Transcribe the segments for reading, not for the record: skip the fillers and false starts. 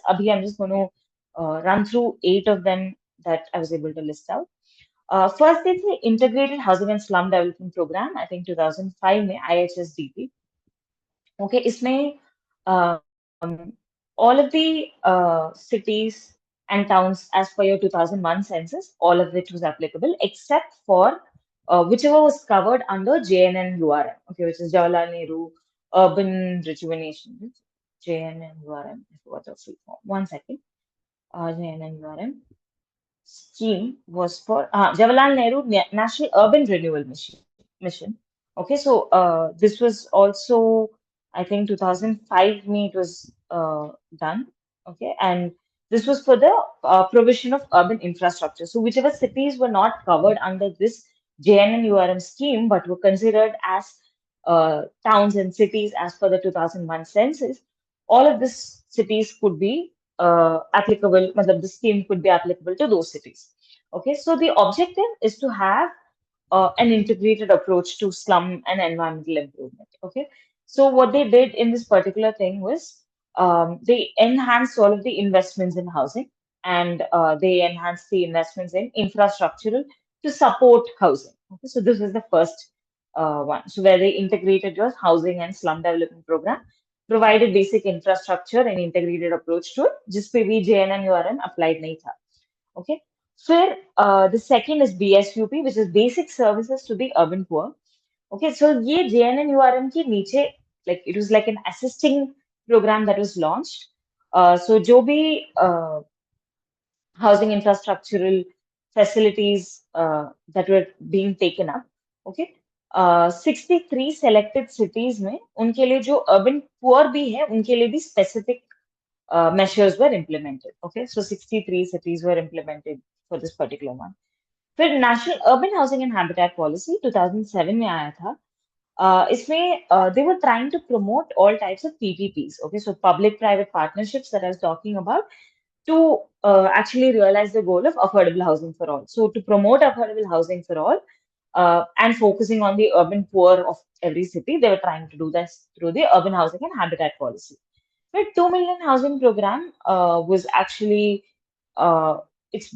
I'm just going to run through 8 of them that I was able to list out. First, it's the Integrated Housing and Slum Development Program. I think 2005 में IHSDP. Okay, इसमें all of the cities and towns as per your 2001 census, all of which was applicable except for whichever was covered under JNNURM, okay, which is Jawaharlal Nehru Urban Rejuvenation. JNNURM, I forgot the full form. One second. JNNURM scheme was for Jawaharlal Nehru National Urban Renewal Mission. Okay, so this was also, I think, 2005 me it was done. Okay, and this was for the provision of urban infrastructure. So whichever cities were not covered under this JNNURM scheme but were considered as towns and cities as per the 2001 census, all of these cities could be applicable, matlab the scheme could be applicable to those cities. Okay, so the objective is to have an integrated approach to slum and environmental improvement. Okay, so what they did in this particular thing was they enhanced all of the investments in housing and they enhanced the investments in infrastructural to support housing. Okay, so this is the first one. So where they integrated your housing and slum development program, provided basic infrastructure and integrated approach to it. जिस पे भी JNNURM applied नहीं था. Okay. फिर the second is BSUP, which is Basic Services to the Urban Poor. Okay, so ये JNNURM के नीचे, like it was like an assisting program that was launched. So जो भी housing infrastructural facilities that were being taken up. Okay, 63 selected cities में उनके लिए जो urban poor भी है उनके लिए भी specific measures were implemented. Okay, so 63 cities were implemented for this particular one. फिर national urban housing and habitat policy 2007 में आया था. इसमें they were trying to promote all types of PPPs. Okay, so public-private partnerships that I was talking about to actually realize the goal of affordable housing for all. So to promote affordable housing for all and focusing on the urban poor of every city, they were trying to do this through the urban housing and habitat policy. The 2 million housing program was actually it's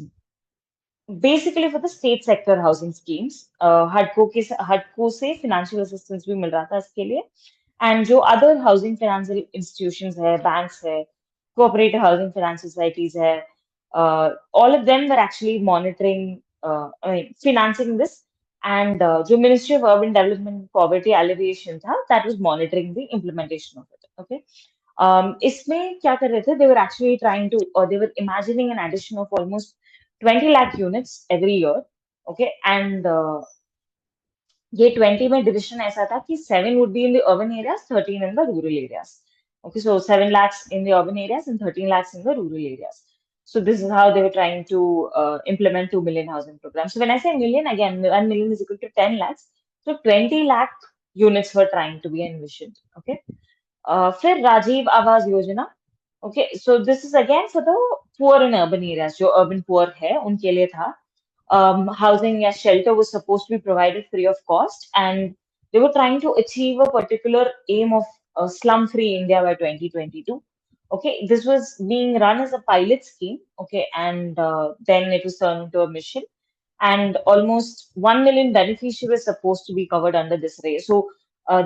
basically for the state sector housing schemes. HUDCO से financial assistance भी मिल रहा था इसके लिए. And जो other housing financial institutions है, banks है, cooperative housing finance societies है, all of them were actually monitoring, financing this. And जो Ministry of Urban Development and Poverty Alleviation था, that was monitoring the implementation of it. Okay. इसमें क्या कर रहे थे? They were actually trying to, or they were imagining an addition of almost 20 lakh units every year. Okay, and ये 20 में division ऐसा था कि 7 would be in the urban areas, 13 in the rural areas. Okay, so 7 lakhs in the urban areas and 13 lakhs in the rural areas. So this is how they were trying to implement 2 million housing programs. So when I say million, again, 1 million is equal to 10 lakhs. So 20 lakh units were trying to be envisioned. Okay. फिर Rajiv Awas Yojana. Okay, so this is again for the poor in urban areas. जो urban poor है उनके लिए था. Housing या shelter was supposed to be provided free of cost, and they were trying to achieve a particular aim of slum-free India by 2022. Okay, this was being run as a pilot scheme. Okay, and then it was turned into a mission, and almost 1 million beneficiaries were supposed to be covered under this RAY. So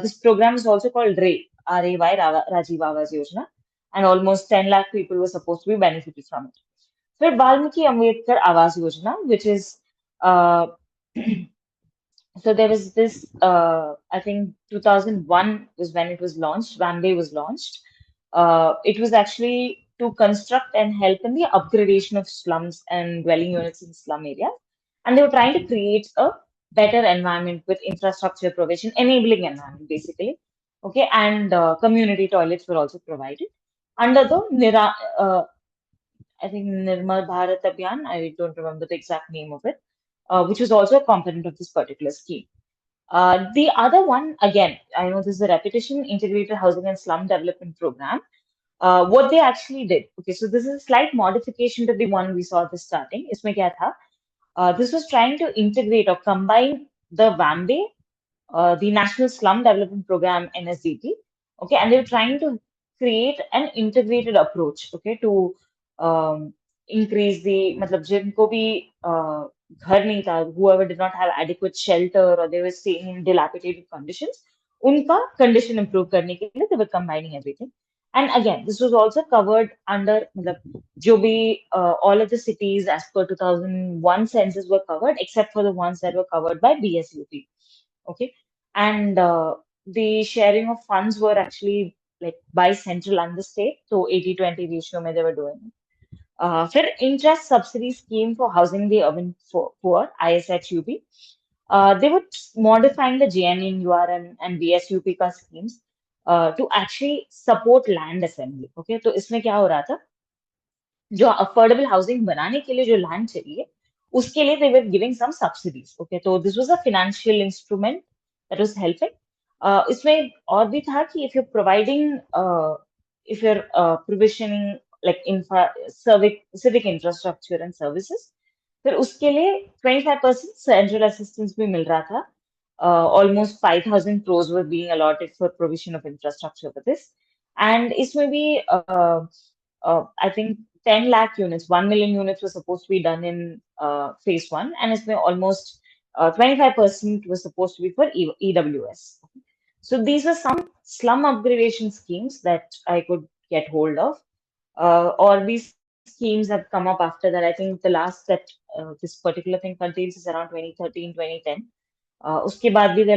this program is also called RAY, R-A-Y, Rajiv Awas Yojana, and almost 10 lakh people were supposed to be benefited from it. फिर Valmiki Ambedkar Awas Yojana, which is so there was this I think 2001 was when it was launched. Vambe was launched. It was actually to construct and help in the upgradation of slums and dwelling units in slum areas, and they were trying to create a better environment with infrastructure provision, enabling environment basically. Okay, and community toilets were also provided under the I think Nirmal Bharat Abhiyan, I don't remember the exact name of it, which was also a component of this particular scheme. The other one, again, I know this is a repetition, Integrated Housing and Slum Development Program. What they actually did, okay, so this is a slight modification to the one we saw at the starting. इसमें क्या था? This was trying to integrate or combine the VAMBE, the National Slum Development Program, NSDP, okay, and they were trying to create an integrated approach, okay, to increase the, मतलब जिनको भी घर नहीं था, whoever did not have adequate shelter or they were staying in dilapidated conditions, उनका condition improve करने के लिए they were combining everything. And again, this was also covered under, मतलब जो भी all of the cities as per 2001 census were covered except for the ones that were covered by BSUP. Okay, and the sharing of funds were actually like by central and the state, so 80-20 ratio में they were doing it. फिर interest subsidy scheme for housing the urban poor, ISHUP. They were modifying the JNNUR and BSUP का schemes to actually support land assembly. Okay, तो इसमें क्या हो रहा था, जो अफोर्डेबल हाउसिंग बनाने के लिए जो लैंड चाहिए, उसके लिए they were giving some subsidies. Okay, तो this was a financial instrument that was helping. इसमें और भी था कि if you providing, if you provisioning like infra civic infrastructure and services, फिर उसके लिए 25% सेंट्रल असिस्टेंस भी मिल रहा था. Almost 5,000 crores were being allotted for provision of infrastructure for this. And इसमें भी I think 10 lakh units, 1 million units were supposed to be done in phase one, and it's been almost 25% was supposed to be for EWS. So these were some slum upgradation schemes that I could get hold of. All these schemes have come up after that. I think the last that this particular thing contains is around 2013, 2010. उसके बाद भी there